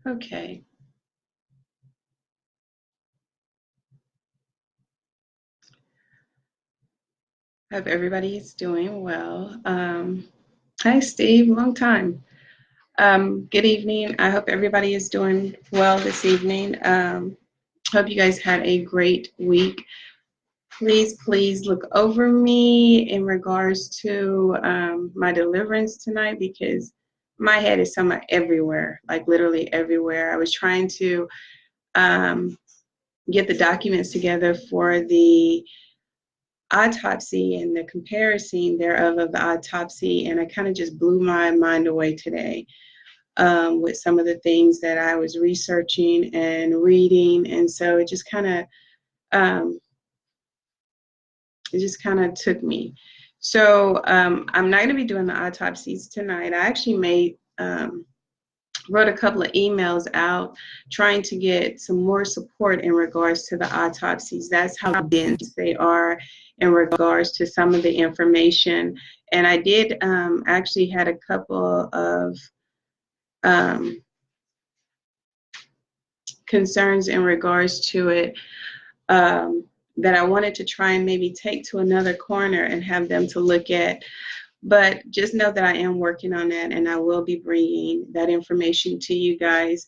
Okay. Hope everybody is doing well. Hi, Steve. Long time. Good evening. I hope everybody is doing well this evening. Hope you guys had a great week. Please look over me in regards to my deliverance tonight because my head is somewhat everywhere, like literally everywhere. I was trying to um, get the documents together for the autopsy and the comparison thereof of the autopsy, and I kind of just blew my mind away today with some of the things that I was researching and reading, and so um, it just kind of took me. So I'm not going to be doing the autopsies tonight. I actually wrote a couple of emails out trying to get some more support in regards to the autopsies. That's how dense they are in regards to some of the information. And I did actually had a couple of um, concerns in regards to it that I wanted to try and maybe take to another corner and have them to look at. But just know that I am working on that, and I will be bringing that information to you guys.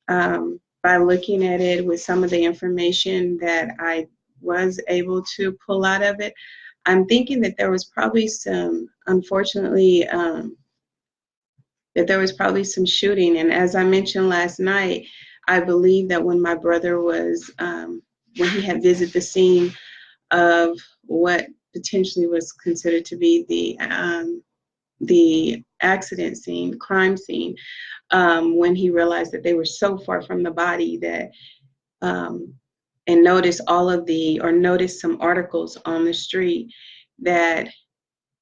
By looking at it with some of the information that I was able to pull out of it, I'm thinking that there was probably some, unfortunately, that there was probably some shooting. And as I mentioned last night, I believe that when my brother was, when he had visited the scene of what potentially was considered to be the accident scene, crime scene, when he realized that they were so far from the body that, and noticed some articles on the street that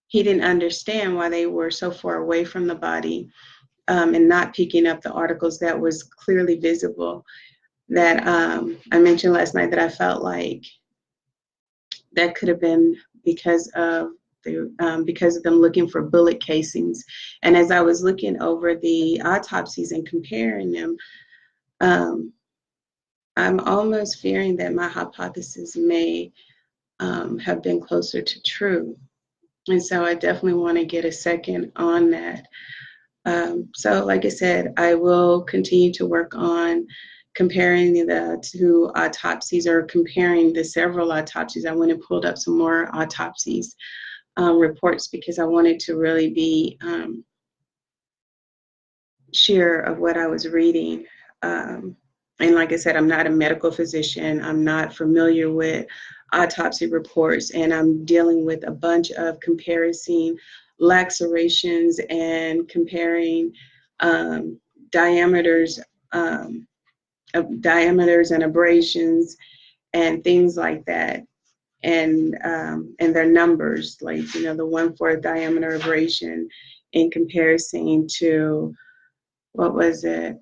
he didn't understand why they were so far away from the body, and not picking up the articles that was clearly visible. That I mentioned last night that I felt like that could have been because of them looking for bullet casings. And as I was looking over the autopsies and comparing them, um, I'm almost fearing that my hypothesis may have been closer to true. And so I definitely want to get a second on that. So like I said, I will continue to work on comparing the two autopsies, or comparing the several autopsies. I went and pulled up some more autopsies reports because I wanted to really be sure of what I was reading. And like I said, I'm not a medical physician. I'm not familiar with autopsy reports, and I'm dealing with a bunch of comparison lacerations and comparing um, diameters, diameters and abrasions and things like that. And their numbers, like, you know, the 1/4 diameter abrasion in comparison to, what was it?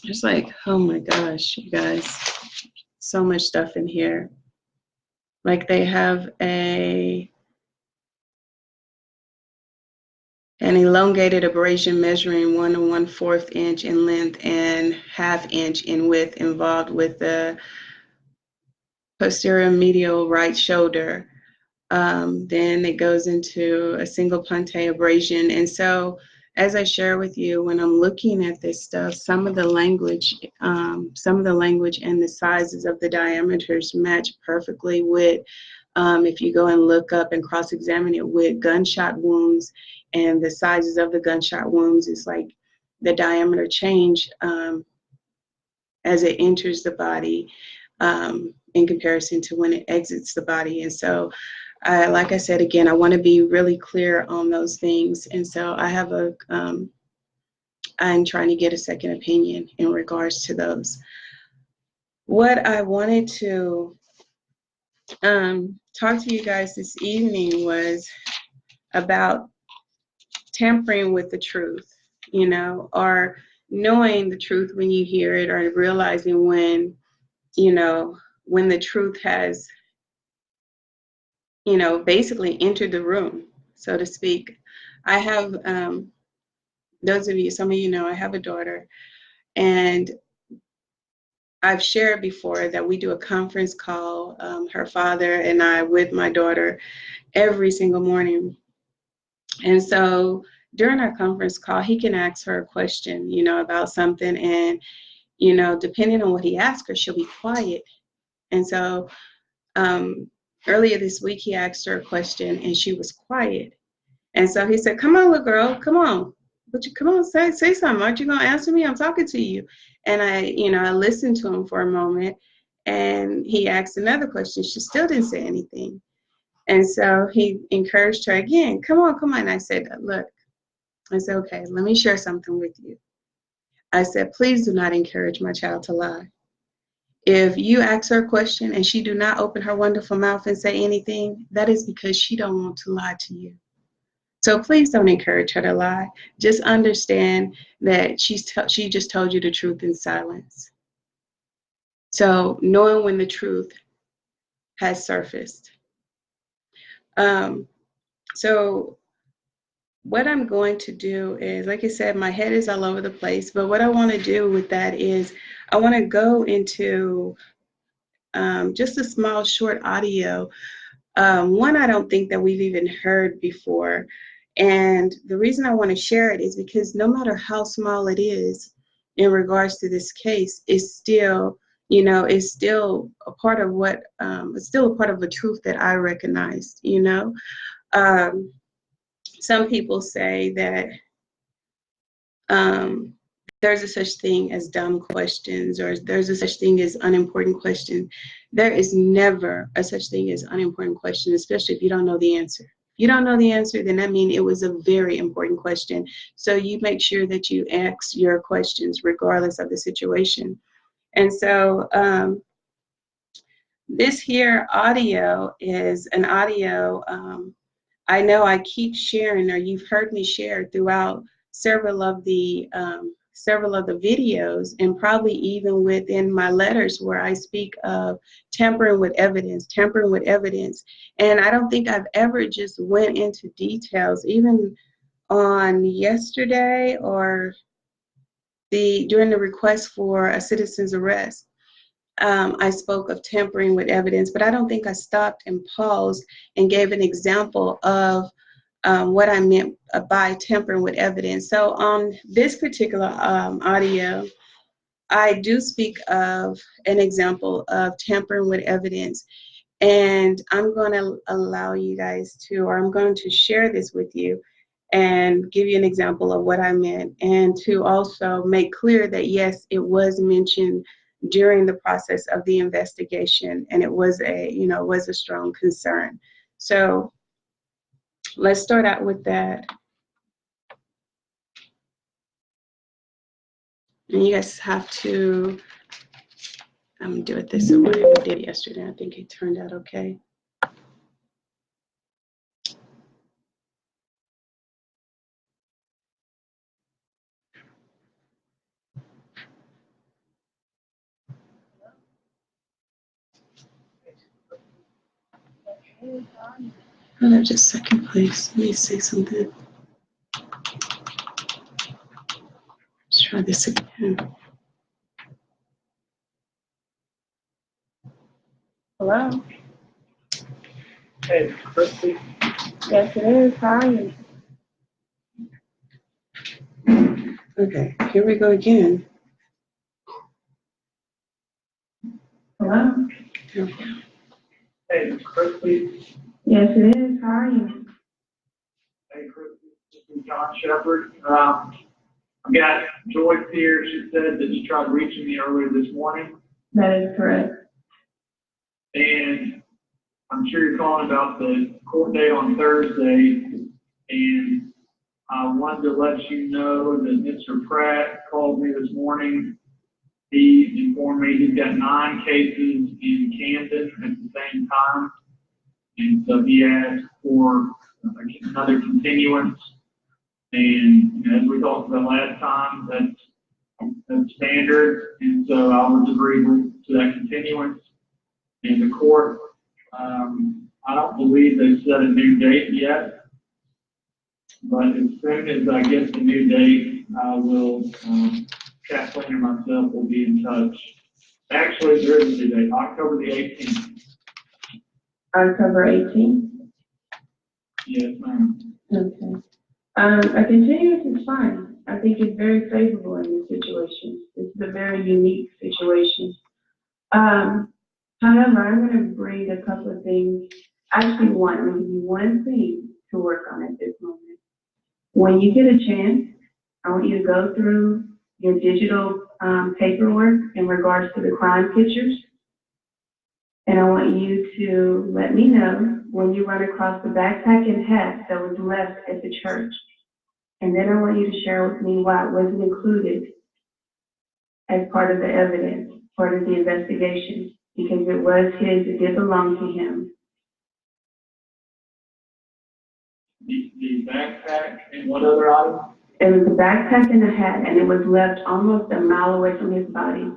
It's like, oh my gosh, you guys, so much stuff in here. Like they have an elongated abrasion measuring 1 1/4 inch in length and 1/2 inch in width involved with the posterior medial right shoulder. Then it goes into a single ponte abrasion. And so, as I share with you, when I'm looking at this stuff, some of the language and the sizes of the diameters match perfectly with, if you go and look up and cross-examine it with gunshot wounds, and the sizes of the gunshot wounds is like the diameter change as it enters the body, in comparison to when it exits the body. And so, like I said, again, I want to be really clear on those things. And so I'm trying to get a second opinion in regards to those. What I wanted to talk to you guys this evening was about tampering with the truth, you know, or knowing the truth when you hear it, or realizing when, you know, when the truth has, you know, basically entered the room, so to speak. I have, those of you, some of you know, I have a daughter, And I've shared before that we do a conference call, her father and I, with my daughter every single morning. And so during our conference call, he can ask her a question, about something. And, depending on what he asks her, she'll be quiet. And so earlier this week, he asked her a question and she was quiet. And so he said, "Come on, little girl, come on. Come on, say something. Aren't you going to answer me? I'm talking to you." And I listened to him for a moment, and he asked another question. She still didn't say anything. And so he encouraged her again, "Come on, come on." And I said, "Look," I said, "okay, let me share something with you." I said, "Please do not encourage my child to lie. If you ask her a question and she do not open her wonderful mouth and say anything, that is because she don't want to lie to you. So please don't encourage her to lie. Just understand that she just told you the truth in silence." So knowing when the truth has surfaced. So what I'm going to do is, like I said, my head is all over the place, but what I want to do with that is I want to go into just a small short audio. One I don't think that we've even heard before. And the reason I want to share it is because no matter how small it is in regards to this case, it's still, it's still a part of it's still a part of the truth that I recognized, Some people say that there's a such thing as dumb questions, or there's a such thing as unimportant questions. There is never a such thing as unimportant question, especially if you don't know the answer. If you don't know the answer, then that means it was a very important question. So you make sure that you ask your questions regardless of the situation. And so this here audio is an audio I know I keep sharing, or you've heard me share throughout several of the videos, and probably even within my letters where I speak of tampering with evidence. And I don't think I've ever just went into details, even on yesterday or during the request for a citizen's arrest. I spoke of tampering with evidence, but I don't think I stopped and paused and gave an example of what I meant by tampering with evidence. So on this particular audio, I do speak of an example of tampering with evidence. And I'm going to allow you guys to, or I'm going to share this with you and give you an example of what I meant, and to also make clear that yes, it was mentioned during the process of the investigation, and it was a strong concern. So let's start out with that. And you guys have to do it this way we did yesterday. I think it turned out okay. Hold on just a second, please. Let me say something. Let's try this again. Hello? Hey, Christy. Yes, it is. How are you? Okay, here we go again. Hello? Here we go. Hey, Christy. Yes, it is. How are you? Hey, Christy. This is John Shepard. I've got Joyce here. She said that you tried reaching me earlier this morning. That is correct. And I'm sure you're calling about the court date on Thursday. And I wanted to let you know that Mr. Pratt called me this morning. He informed me he's got 9 cases in Camden at the same time. And so he asked for another continuance. And as we talked about last time, that's standard. And so I was agreeable to that continuance. And the court, I don't believe they've set a new date yet. But as soon as I get the new date, I will Kathleen and myself will be in touch. Actually, there is a date, October the 18th. October 18th? Yes, ma'am. Okay. A continuance is fine. I think it's very favorable in this situation. This is a very unique situation. However, I'm going to bring a couple of things. Actually, I'm going to give you one thing to work on at this moment. When you get a chance, I want you to go through your digital paperwork in regards to the crime pictures. And I want you to let me know when you run across the backpack and hat that was left at the church. And then I want you to share with me why it wasn't included as part of the evidence, part of the investigation, because it was his, it did belong to him. The backpack and what other item? It was a backpack and a hat, and it was left almost a mile away from his body.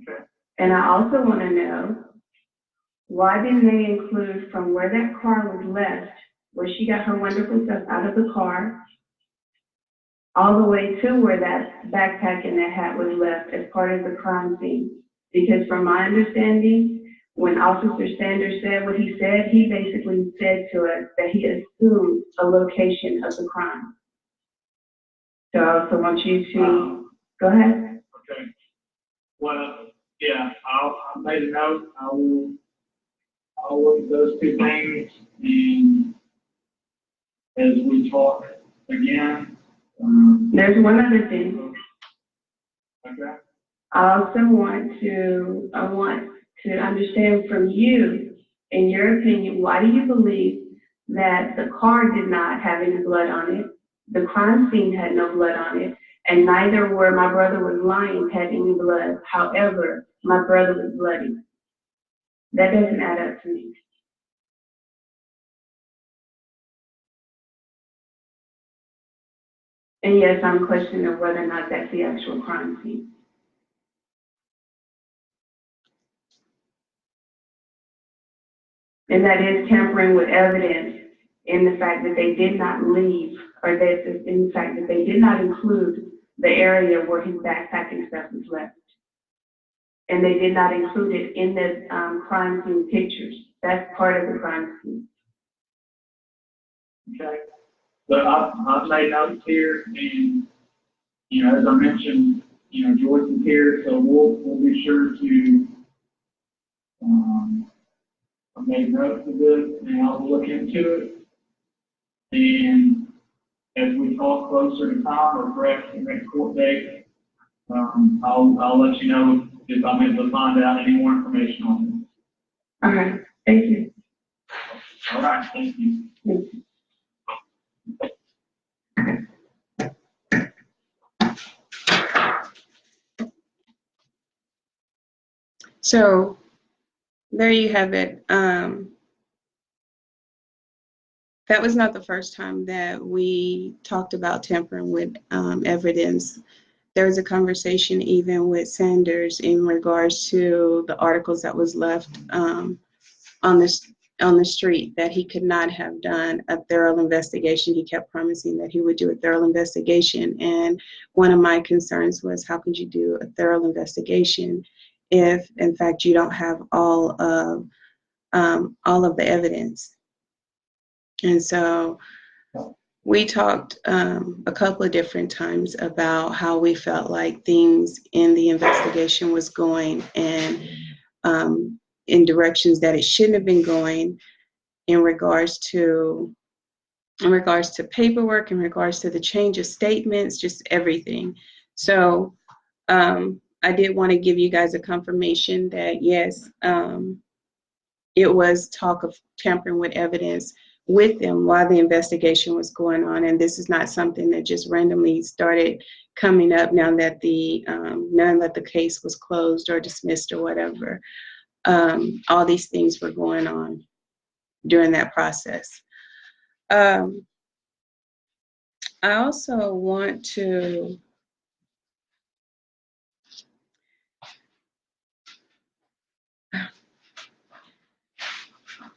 Okay. And I also want to know, why didn't they include from where that car was left, where she got her wonderful stuff out of the car, all the way to where that backpack and that hat was left as part of the crime scene? Because from my understanding, when Officer Sanders said what he said, he basically said to us that he assumed a location of the crime. So I also want you to, go ahead. Okay. Well, yeah, I made a note. I'll look at those two things, and as we talk again. There's one other thing. Okay. I want to understand from you, in your opinion, why do you believe that the car did not have any blood on it, the crime scene had no blood on it, and neither where my brother was lying had any blood. However, my brother was bloody. That doesn't add up to me. And yes, I'm questioning whether or not that's the actual crime scene. And that is tampering with evidence in the fact that they did not leave, or that in the fact that they did not include the area where his backpack and stuff was left. And they did not include it in the crime scene pictures. That's part of the crime scene. Okay. But I've made notes here, and, you know, as I mentioned, you know, Joyce is here, so we'll be sure to, I made notes of this, and I'll look into it. And as we talk closer to time, or perhaps the next court date, I'll let you know if I'm able to find out any more information on this. All right, thank you. All right, thank you. Thank you. So there you have it. That was not the first time that we talked about tampering with evidence. There was a conversation even with Sanders in regards to the articles that was left on the street, that he could not have done a thorough investigation. He kept promising that he would do a thorough investigation. And one of my concerns was, how could you do a thorough investigation if, in fact, you don't have all of the evidence? And so we talked a couple of different times about how we felt like things in the investigation was going, and in directions that it shouldn't have been going, in regards to paperwork, in regards to the change of statements, just everything. So I did want to give you guys a confirmation that yes, it was talk of tampering with evidence with them while the investigation was going on, and this is not something that just randomly started coming up now that the case was closed or dismissed or whatever. All these things were going on during that process. I also want to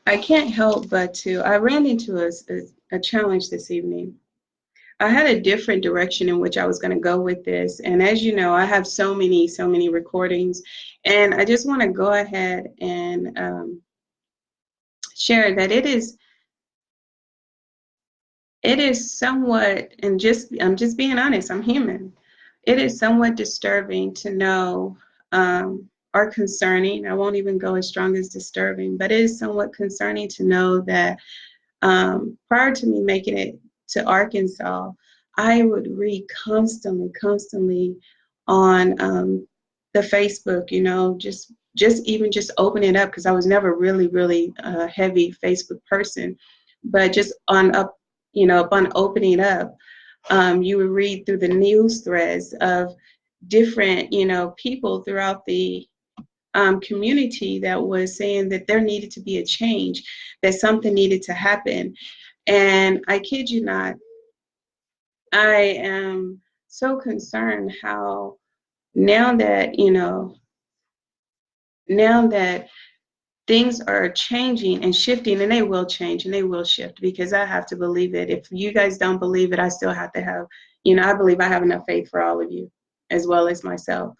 I can't help but to, I ran into a challenge this evening. I had a different direction in which I was going to go with this. And as you know, I have so many recordings. And I just want to go ahead and share that it is somewhat, and I'm just being honest, I'm human. It is somewhat disturbing to know, or concerning, I won't even go as strong as disturbing, but it is somewhat concerning to know that prior to me making it to Arkansas, I would read constantly on the Facebook, just even just open it up because I was never really a heavy Facebook person, but just upon opening up, you would read through the news threads of different, people throughout the community that was saying that there needed to be a change, that something needed to happen. And I kid you not, I am so concerned how now that, now that things are changing and shifting, and they will change and they will shift because I have to believe it. If you guys don't believe it, I still have to have, I believe I have enough faith for all of you as well as myself.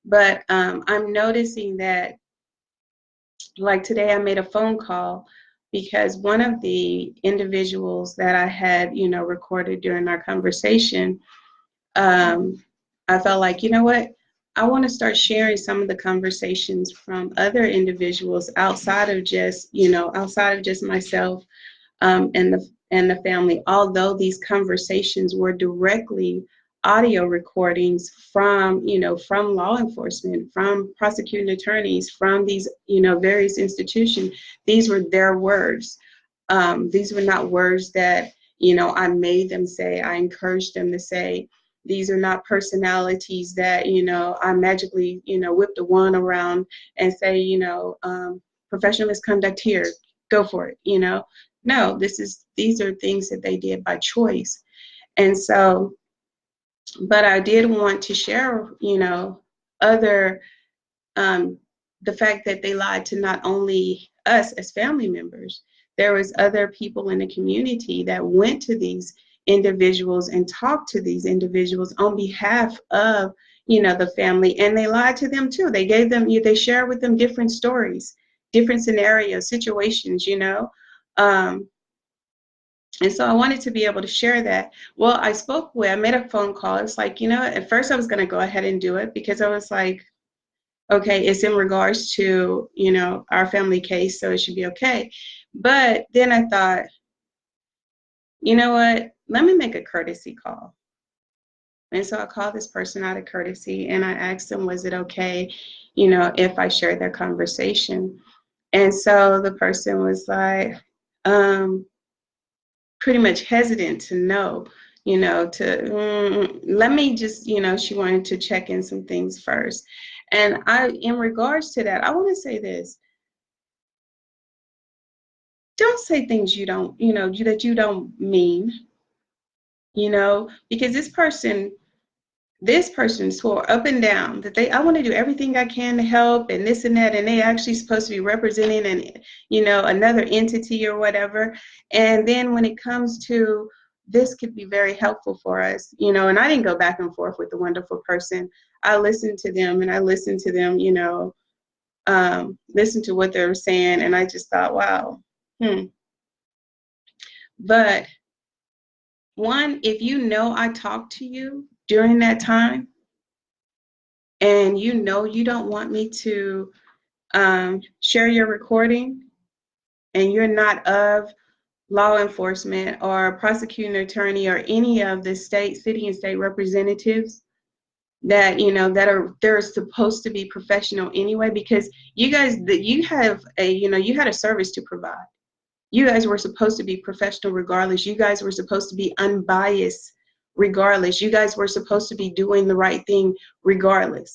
But I'm noticing that, like today, I made a phone call because one of the individuals that I had, recorded during our conversation, um, I felt like, you know what? I want to start sharing some of the conversations from other individuals outside of just myself, and the family. Although these conversations were directly audio recordings from from law enforcement, from prosecuting attorneys, from these various institutions, these were their words. These were not words that I made them say. I encouraged them to say. These are not personalities that I magically whipped a wand around and say professional misconduct here, go for it. No, these are things that they did by choice. And so, but I did want to share, other um, the fact that they lied to not only us as family members, there was other people in the community that went to these individuals and talked to these individuals on behalf of the family, and they lied to them too. They shared with them different stories, different scenarios, situations, um, and so I wanted to be able to share that. Well, I made a phone call. It's like, at first I was going to go ahead and do it because I was like, okay, it's in regards to, our family case, so it should be okay. But then I thought, you know what? Let me make a courtesy call. And so I called this person out of courtesy and I asked them, was it okay, if I shared their conversation? And so the person was like, pretty much hesitant to know, let me just, she wanted to check in some things first. And in regards to that, I want to say this. Don't say things you don't, that you don't mean, because this person swore up and down that I want to do everything I can to help and this and that, and they actually supposed to be representing another entity or whatever. And then when it comes to this could be very helpful for us, and I didn't go back and forth with the wonderful person. I listened to them and I listened to them, listen to what they were saying, and I just thought, wow. But one, if I talked to you during that time and you don't want me to share your recording, and you're not of law enforcement or prosecuting attorney or any of the city and state representatives that they're supposed to be professional anyway, because you guys that you have you had a service to provide. You guys were supposed to be professional regardless. You guys were supposed to be unbiased regardless. You guys were supposed to be doing the right thing regardless.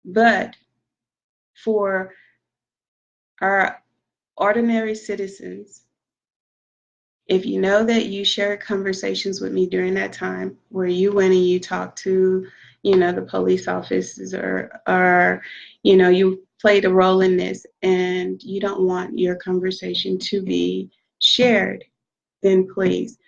But for our ordinary citizens, if you know that you shared conversations with me during that time where you went and you talked to, the police officers, or you played a role in this, and you don't want your conversation to be shared, then please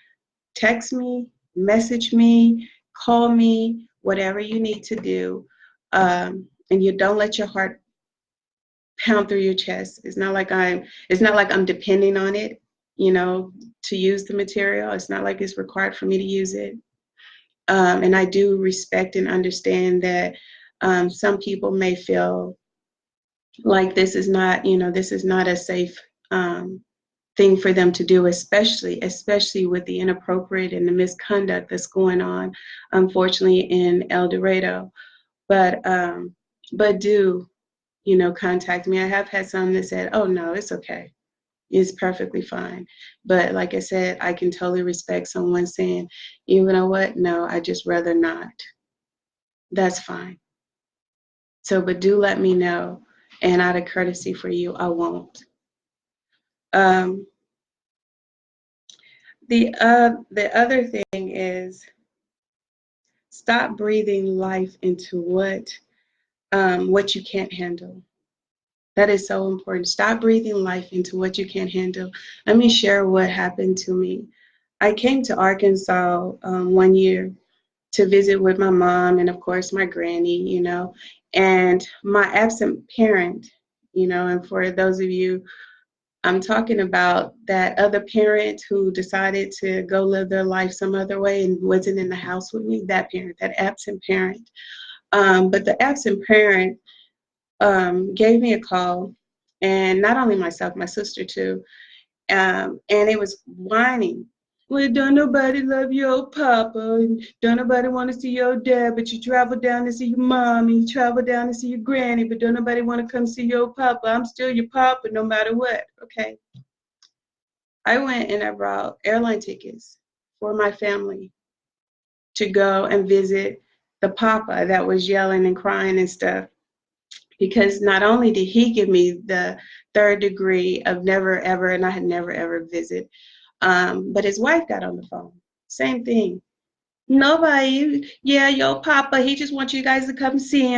text me, message me, call me, whatever you need to do. And you don't let your heart pound through your chest. It's not like I'm depending on it, to use the material. It's not like it's required for me to use it. And I do respect and understand that some people may feel like this is not a safe thing for them to do, especially with the inappropriate and the misconduct that's going on, unfortunately, in El Dorado. But do, contact me. I have had some that said, "Oh no, it's okay. It's perfectly fine." But like I said, I can totally respect someone saying, "You know what? No, I just rather not." That's fine. So, but do let me know, and out of courtesy for you, I won't. Um, the other thing is, stop breathing life into what you can't handle. That is so important. Stop breathing life into what you can't handle. Let me share what happened to me. I came to Arkansas one year to visit with my mom and, of course, my granny, and my absent parent, and for those of you, I'm talking about that other parent who decided to go live their life some other way and wasn't in the house with me, that parent, that absent parent. But the absent parent gave me a call, and not only myself, my sister too, and it was whining. Well, don't nobody love your papa, and don't nobody want to see your dad, but you travel down to see your mom, and you travel down to see your granny, but don't nobody want to come see your papa. I'm still your papa no matter what. Okay. I went and I brought airline tickets for my family to go and visit the papa that was yelling and crying and stuff. Because not only did he give me the third degree of never ever, and I had never ever visit, but his wife got on the phone. Same thing. Nobody, yeah, your papa, he just wants you guys to come see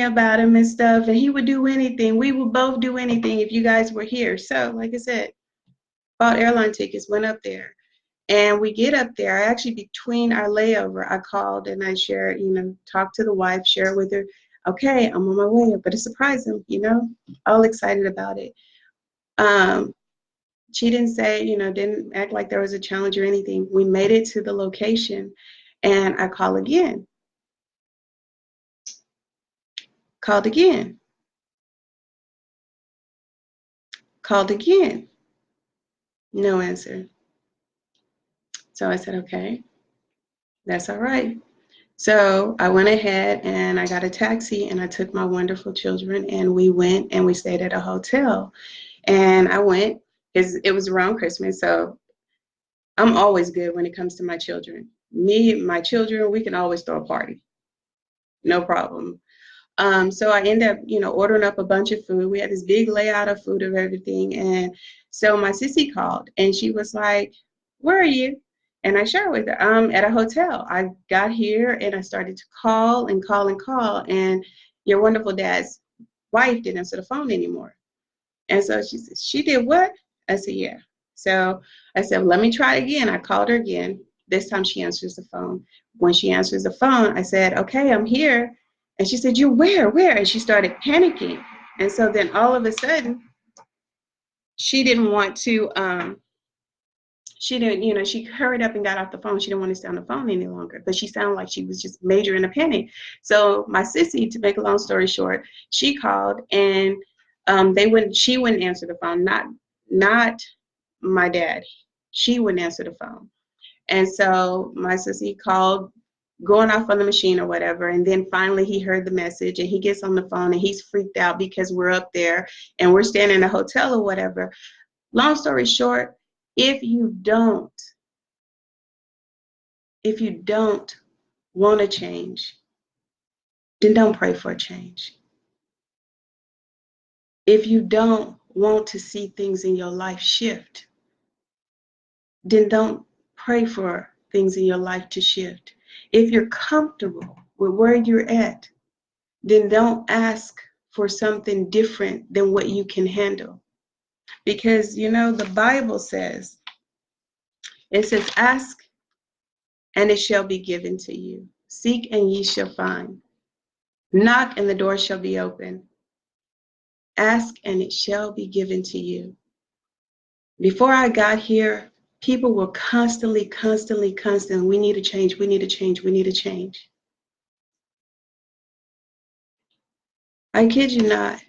about him and stuff, and he would do anything. We would both do anything if you guys were here. So, like I said, bought airline tickets, went up there. And we get up there, actually between our layover, I called and I shared, talked to the wife, shared with her, okay, I'm on my way up, but it surprised him, all excited about it. Um, she didn't say, didn't act like there was a challenge or anything. We made it to the location and I called again, called again, no answer. So I said, okay, that's all right. So I went ahead and I got a taxi and I took my wonderful children and we went and we stayed at a hotel. And I went because it was around Christmas. So I'm always good when it comes to my children. Me and my children, we can always throw a party. No problem. So I ended up, ordering up a bunch of food. We had this big layout of food of everything. And so my sissy called and she was like, "Where are you?" And I shared with her, "I'm at a hotel. I got here and I started to call and call and call. And your wonderful dad's wife didn't answer the phone anymore." And so she said, "She did what?" I said, "Yeah." So I said, "Well, let me try again." I called her again. This time she answers the phone. When she answers the phone, I said, "Okay, I'm here." And she said, "You where? Where?" And she started panicking. And so then all of a sudden, she didn't want to, she didn't, she hurried up and got off the phone. She didn't want to stay on the phone any longer, but she sounded like she was just major in a panic. So my sissy, to make a long story short, she called and she wouldn't answer the phone, not my dad. She wouldn't answer the phone. And so my sissy called, going off on the machine or whatever. And then finally he heard the message and he gets on the phone and he's freaked out because we're up there and we're staying in a hotel or whatever. Long story short, if you don't want to change, then don't pray for a change. If you don't want to see things in your life shift, then don't pray for things in your life to shift. If you're comfortable with where you're at, then don't ask for something different than what you can handle. Because, the Bible says, it says, ask and it shall be given to you. Seek and ye shall find. Knock and the door shall be open. Ask and it shall be given to you. Before I got here, people were constantly, we need to change, we need to change, we need to change. I kid you not,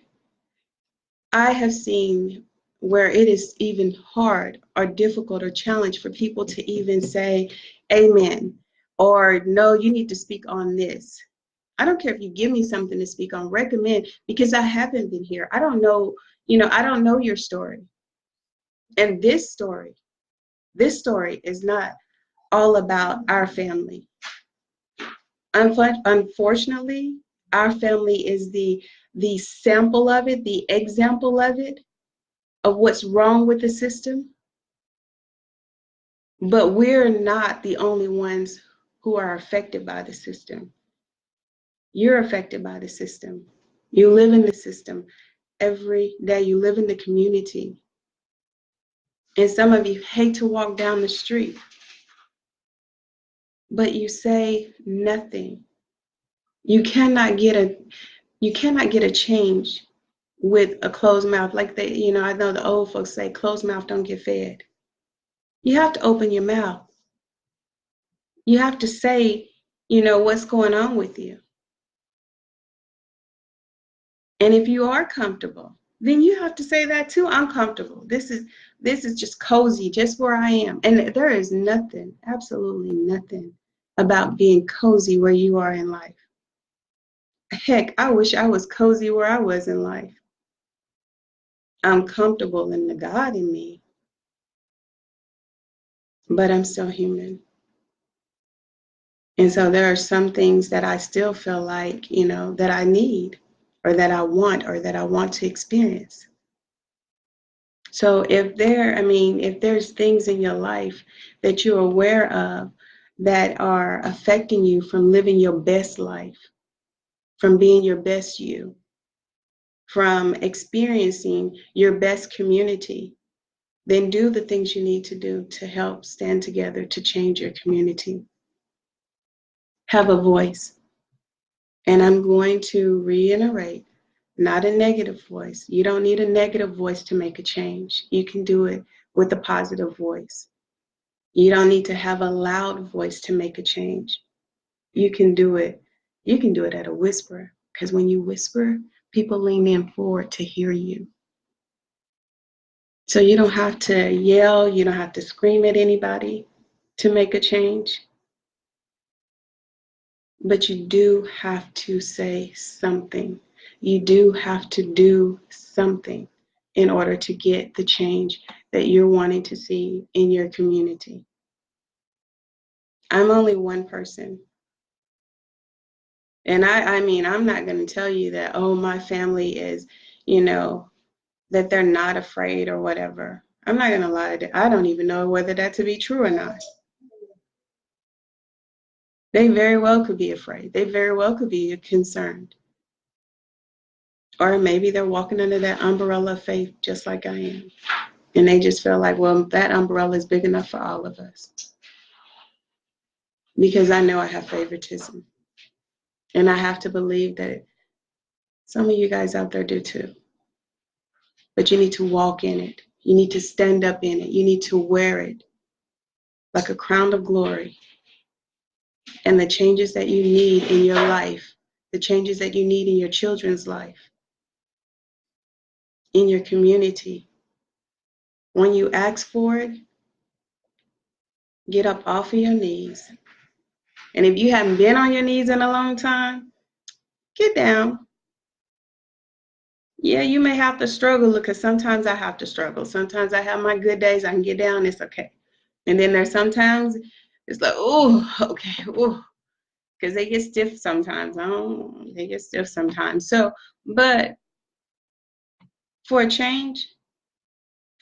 I have seen where it is even hard or difficult or challenged for people to even say amen or no, you need to speak on this. I don't care if you give me something to speak on, recommend, because I haven't been here. I don't know, I don't know your story. And this story is not all about our family. Unfortunately, our family is the sample of it, the example of what's wrong with the system. But we're not the only ones who are affected by the system. You're affected by the system. You live in the system every day. You live in the community. And some of you hate to walk down the street, but you say nothing. You cannot get a change with a closed mouth. Like I know the old folks say, closed mouth don't get fed. You have to open your mouth. You have to say, what's going on with you. And if you are comfortable, then you have to say that too. I'm comfortable. This is just cozy, just where I am. And there is nothing, absolutely nothing about being cozy where you are in life. Heck, I wish I was cozy where I was in life. I'm comfortable in the God in me, but I'm still human. And so there are some things that I still feel like, that I need or that I want to experience. So if there's things in your life that you're aware of that are affecting you from living your best life, from being your best you, from experiencing your best community, then do the things you need to do to help stand together to change your community. Have a voice. And I'm going to reiterate, not a negative voice. You don't need a negative voice to make a change. You can do it with a positive voice. You don't need to have a loud voice to make a change. You can do it. You can do it at a whisper, because when you whisper, people lean in forward to hear you. So you don't have to yell, you don't have to scream at anybody to make a change. But you do have to say something. You do have to do something in order to get the change that you're wanting to see in your community. I'm only one person. And I'm not going to tell you that, oh, my family is, that they're not afraid or whatever. I'm not going to lie. I don't even know whether that to be true or not. They very well could be afraid. They very well could be concerned. Or maybe they're walking under that umbrella of faith just like I am. And they just feel like, well, that umbrella is big enough for all of us. Because I know I have favoritism. And I have to believe that some of you guys out there do too. But you need to walk in it. You need to stand up in it. You need to wear it like a crown of glory. And the changes that you need in your life, the changes that you need in your children's life, in your community, when you ask for it, get up off of your knees. And if you haven't been on your knees in a long time, get down. Yeah, you may have to struggle, because sometimes I have to struggle. Sometimes I have my good days, I can get down, it's okay. And then there's sometimes it's like, oh, okay, oh, because they get stiff sometimes. They get stiff sometimes. So, but for a change,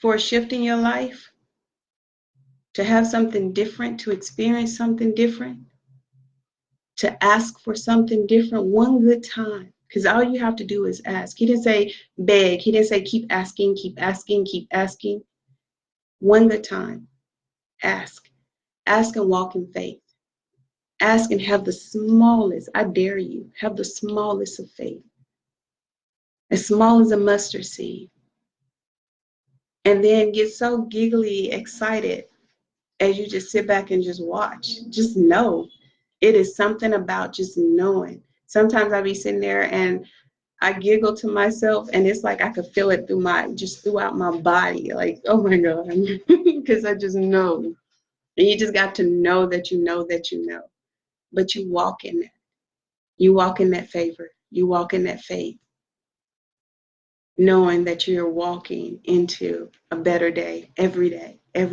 for a shift in your life, to have something different, to experience something different, to ask for something different one good time. Because all you have to do is ask. He didn't say beg. He didn't say keep asking, keep asking, keep asking. One good time. Ask. Ask and walk in faith. Ask and have the smallest, I dare you, have the smallest of faith, as small as a mustard seed. And then get so giggly excited as you just sit back and just watch. Just know. It is something about just knowing. Sometimes I'll be sitting there and I giggle to myself, and it's like I could feel it throughout my body. Like, oh my God, because I just know. And you just got to know that you know that you know. But you walk in that. You walk in that favor. You walk in that faith, knowing that you're walking into a better day every day, a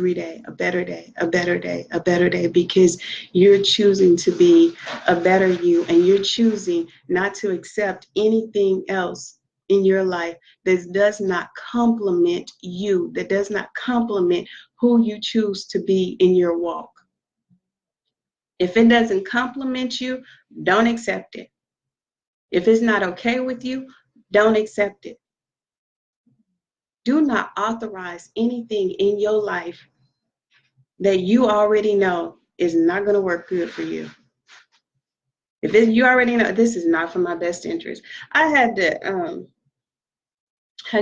better day, a better day, a better day, because you're choosing to be a better you, and you're choosing not to accept anything else in your life that does not complement you, that does not complement who you choose to be in your walk. If it doesn't complement you, don't accept it. If it's not okay with you, don't accept it. Do not authorize anything in your life that you already know is not going to work good for you. You already know this is not for my best interest. I had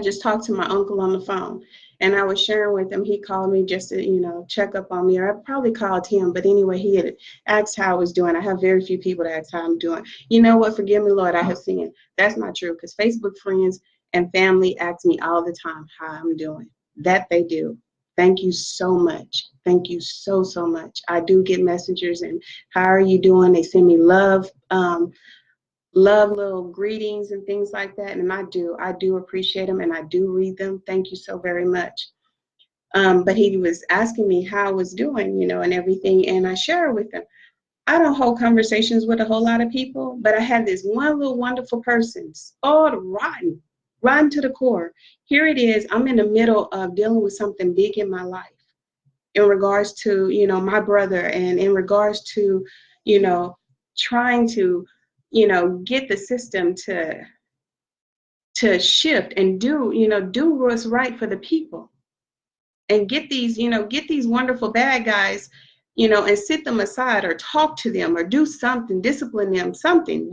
just talked to my uncle on the phone, and I was sharing with him. He called me just to, check up on me, or I probably called him, but anyway, he had asked how I was doing. I have very few people to ask how I'm doing. You know what? Forgive me, Lord, I have sinned. That's not true, because Facebook friends and family ask me all the time how I'm doing. That they do. Thank you so much. Thank you so, so much. I do get messengers, and how are you doing? They send me love little greetings and things like that, and I do appreciate them, and I do read them. Thank you so very much. But he was asking me how I was doing, and everything, and I share with him. I don't hold conversations with a whole lot of people, but I had this one little wonderful person, spoiled, rotten to the core. Here it is. I'm in the middle of dealing with something big in my life, in regards to, my brother, and in regards to, trying to, get the system to shift and do what's right for the people, and get these wonderful bad guys, and sit them aside, or talk to them, or do something, discipline them, something,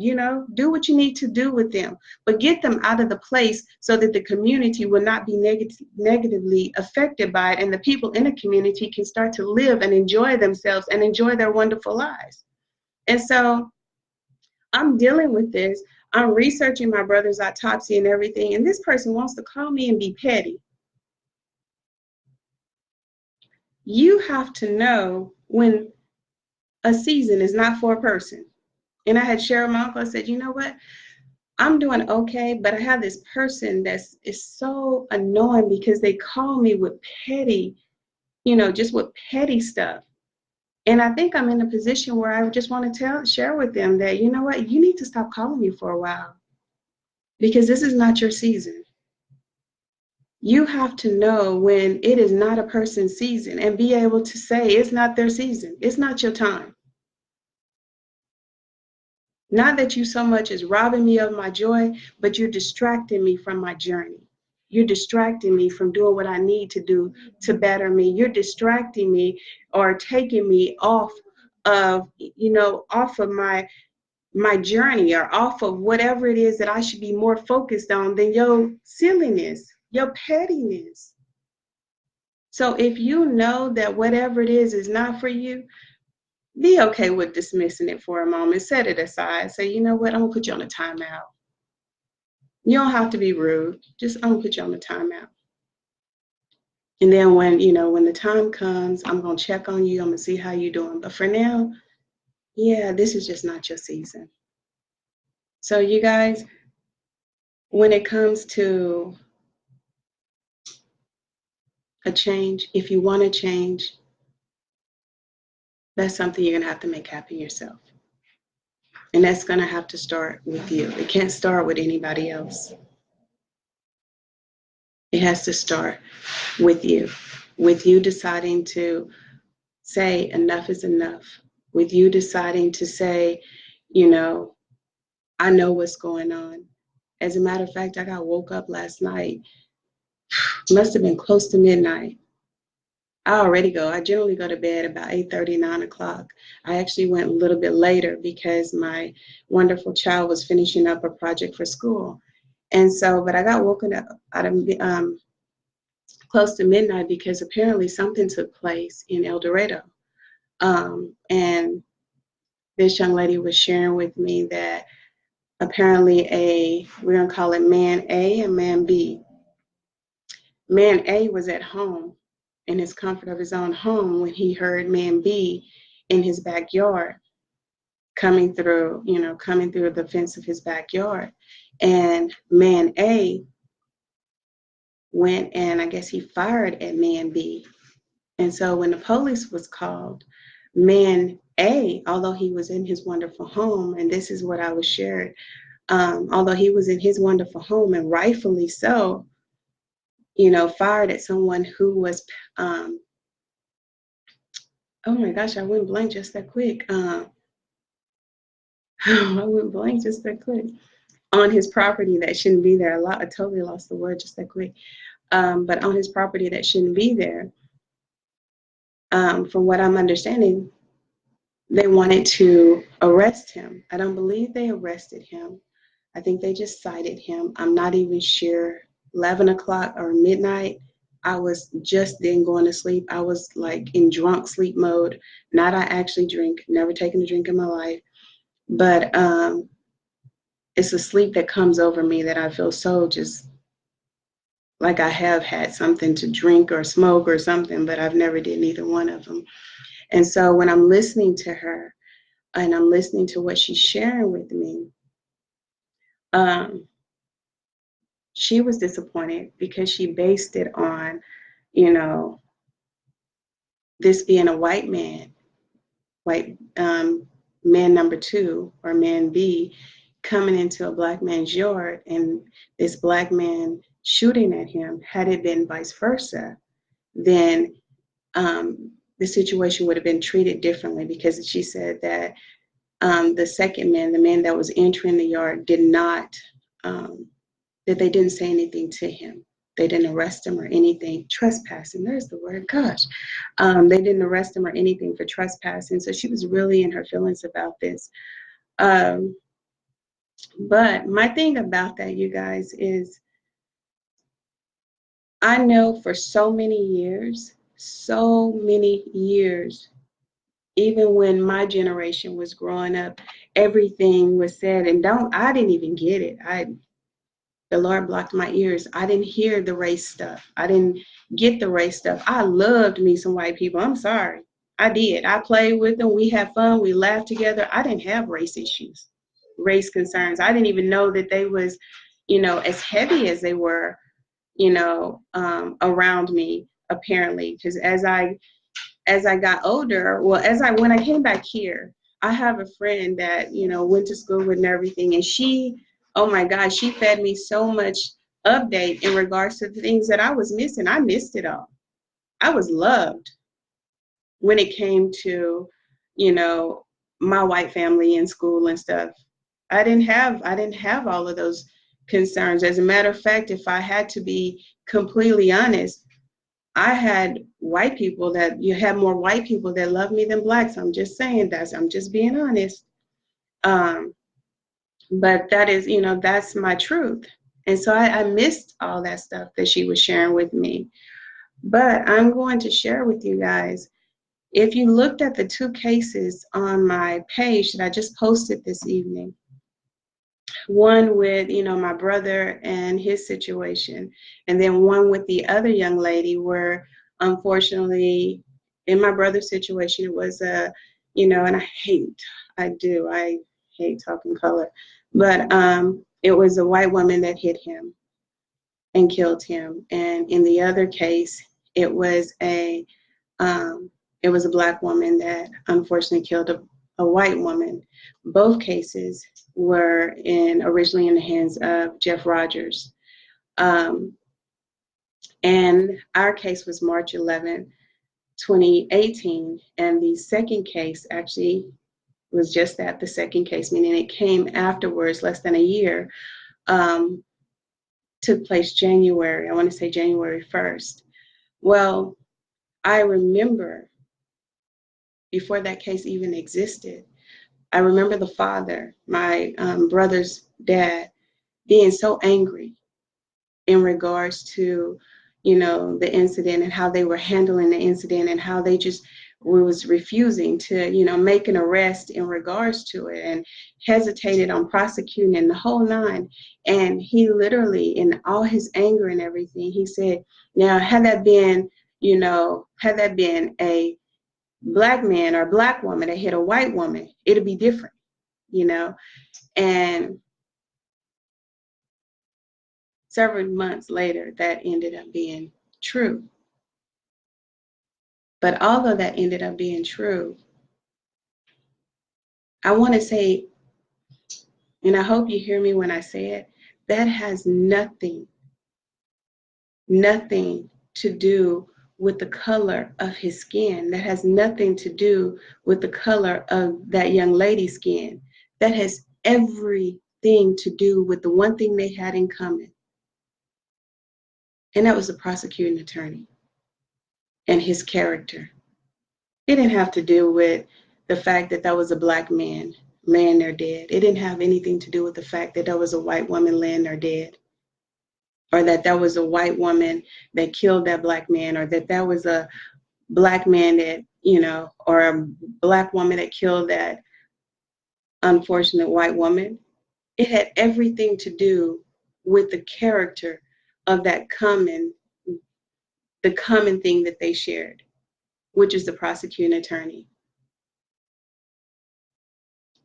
do what you need to do with them, but get them out of the place so that the community will not be negatively affected by it, and the people in the community can start to live and enjoy themselves and enjoy their wonderful lives. And so I'm dealing with this. I'm researching my brother's autopsy and everything, and this person wants to call me and be petty. You have to know when a season is not for a person. And I had shared with my uncle, I said, you know what? I'm doing okay, but I have this person is so annoying, because they call me with petty, just with petty stuff. And I think I'm in a position where I just want to share with them that, you know what, you need to stop calling me for a while, because this is not your season. You have to know when it is not a person's season, and be able to say it's not their season. It's not your time. Not that you so much as robbing me of my joy, but you're distracting me from my journey. You're distracting me from doing what I need to do to better me. You're distracting me, or taking me off of, off of my journey, or off of whatever it is that I should be more focused on than your silliness, your pettiness. So if you know that whatever it is not for you, be okay with dismissing it for a moment. Set it aside. Say, you know what, I'm gonna put you on a timeout. You don't have to be rude. Just, I'm gonna put you on a timeout. And then when the time comes, I'm gonna check on you. I'm gonna see how you're doing. But for now, yeah, this is just not your season. So you guys, when it comes to a change, if you want to change, that's something you're gonna have to make happen yourself. And that's gonna have to start with you. It can't start with anybody else. It has to start with you deciding to say enough is enough, with you deciding to say, I know what's going on. As a matter of fact, woke up last night, must have been close to midnight. I generally go to bed about 8:30, 9 o'clock. I actually went a little bit later because my wonderful child was finishing up a project for school. And so, but I got woken up out of close to midnight because apparently something took place in El Dorado. And this young lady was sharing with me that apparently we're going to call it man A and man B. Man A was at home in his comfort of his own home when he heard man B in his backyard coming through the fence of his backyard. And man A went and I guess he fired at man B. And so when the police was called, man A, although he was in his wonderful home, and this is what I was shared, although he was in his wonderful home and rightfully so, fired at someone who was, oh my gosh, I went blank just that quick. I went blank just that quick. On his property that shouldn't be there. I totally lost the word just that quick. But on his property that shouldn't be there, from what I'm understanding, they wanted to arrest him. I don't believe they arrested him. I think they just cited him. I'm not even sure. 11 o'clock or midnight, I was just then going to sleep. I was like in drunk sleep mode. Not I actually drink, never taken a drink in my life. But it's a sleep that comes over me that I feel so just like I have had something to drink or smoke or something, but I've never did neither one of them. And so when I'm listening to her and I'm listening to what she's sharing with me, she was disappointed because she based it on, you know, this being a white man number two or man B coming into a black man's yard and this black man shooting at him. Had it been vice versa, then the situation would have been treated differently because she said that the second man, the man that was entering the yard, did not, that they didn't say anything to him. They didn't arrest him or anything. Trespassing, there's the word, gosh. They didn't arrest him or anything for trespassing. So she was really in her feelings about this. But my thing about that, you guys, is I know for so many years, even when my generation was growing up, everything was said, and I didn't even get it. The Lord blocked my ears. I didn't hear the race stuff. I didn't get the race stuff. I loved me some white people. I'm sorry. I did. I played with them. We had fun. We laughed together. I didn't have race issues, race concerns. I didn't even know that they was, as heavy as they were, around me, apparently. Because as I got older, well, when I came back here, I have a friend that, went to school with and everything, and oh my God, she fed me so much update in regards to the things that I was missing. I missed it all. I was loved when it came to, you know, my white family in school and stuff. I didn't have all of those concerns. As a matter of fact, if I had to be completely honest, I had you had more white people that love me than blacks. I'm just saying I'm just being honest. But that is, that's my truth. And so I missed all that stuff that she was sharing with me. But I'm going to share with you guys, if you looked at the two cases on my page that I just posted this evening, one with, my brother and his situation, and then one with the other young lady where, unfortunately, in my brother's situation, it was and I hate talking color, but it was a white woman that hit him and killed him. And in the other case, it was a black woman that unfortunately killed a white woman. Both cases were originally in the hands of Jeff Rogers. And our case was March 11th, 2018. And the second case actually was just that, the second case, meaning it came afterwards, less than a year, took place January, I want to say January 1st. Well, I remember before that case even existed, I remember the father, my brother's dad, being so angry in regards to, the incident and how they were handling the incident and how they just was refusing to, make an arrest in regards to it and hesitated on prosecuting and the whole nine. And he literally, in all his anger and everything, he said, now, had that been a black man or black woman that hit a white woman, it'd be different, you know. And several months later, that ended up being true. But although that ended up being true, I want to say, and I hope you hear me when I say it, that has nothing to do with the color of his skin. That has nothing to do with the color of that young lady's skin. That has everything to do with the one thing they had in common. And that was the prosecuting attorney and his character. It didn't have to do with the fact that that was a black man laying there dead. It didn't have anything to do with the fact that that was a white woman laying there dead, or that that was a white woman that killed that black man, or that that was a black man that, or a black woman that killed that unfortunate white woman. It had everything to do with the character of the common thing that they shared, which is the prosecuting attorney.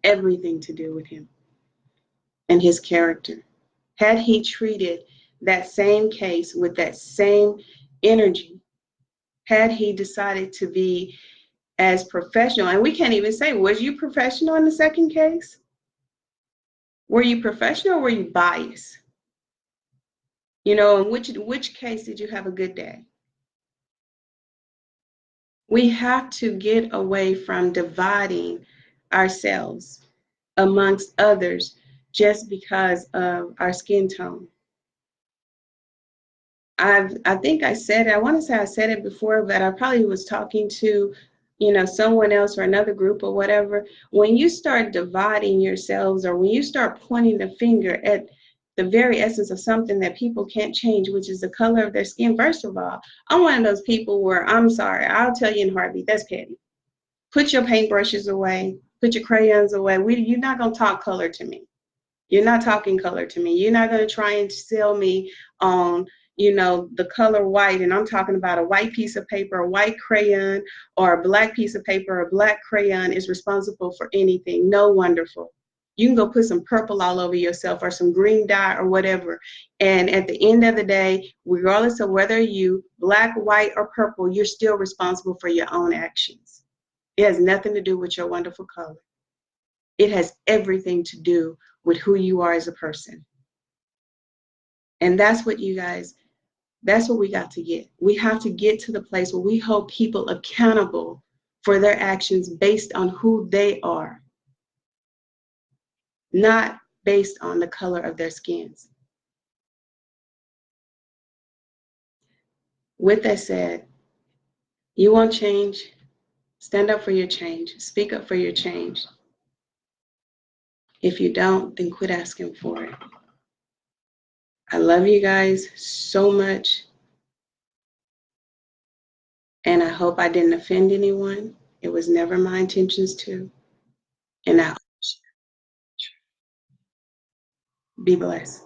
Everything to do with him and his character. Had he treated that same case with that same energy, had he decided to be as professional, and we can't even say, was you professional in the second case? Were you professional or were you biased? In which case did you have a good day? We have to get away from dividing ourselves amongst others just because of our skin tone. I think I said it, I want to say I said it before, but I probably was talking to, someone else or another group or whatever. When you start dividing yourselves, or when you start pointing the finger at the very essence of something that people can't change, which is the color of their skin, first of all, I'm one of those people where, I'm sorry, I'll tell you in a heartbeat, that's petty. Put your paintbrushes away, put your crayons away. You're not going to talk color to me. You're not talking color to me. You're not going to try and sell me on, the color white. And I'm talking about a white piece of paper, a white crayon, or a black piece of paper, a black crayon is responsible for anything. No, wonderful. You can go put some purple all over yourself or some green dye or whatever. And at the end of the day, regardless of whether you black, white, or purple, you're still responsible for your own actions. It has nothing to do with your wonderful color. It has everything to do with who you are as a person. And that's what we got to get. We have to get to the place where we hold people accountable for their actions based on who they are, not based on the color of their skins. With that said, you want change? Stand up for your change. Speak up for your change. If you don't, then quit asking for it. I love you guys so much. And I hope I didn't offend anyone. It was never my intentions to. And I be blessed.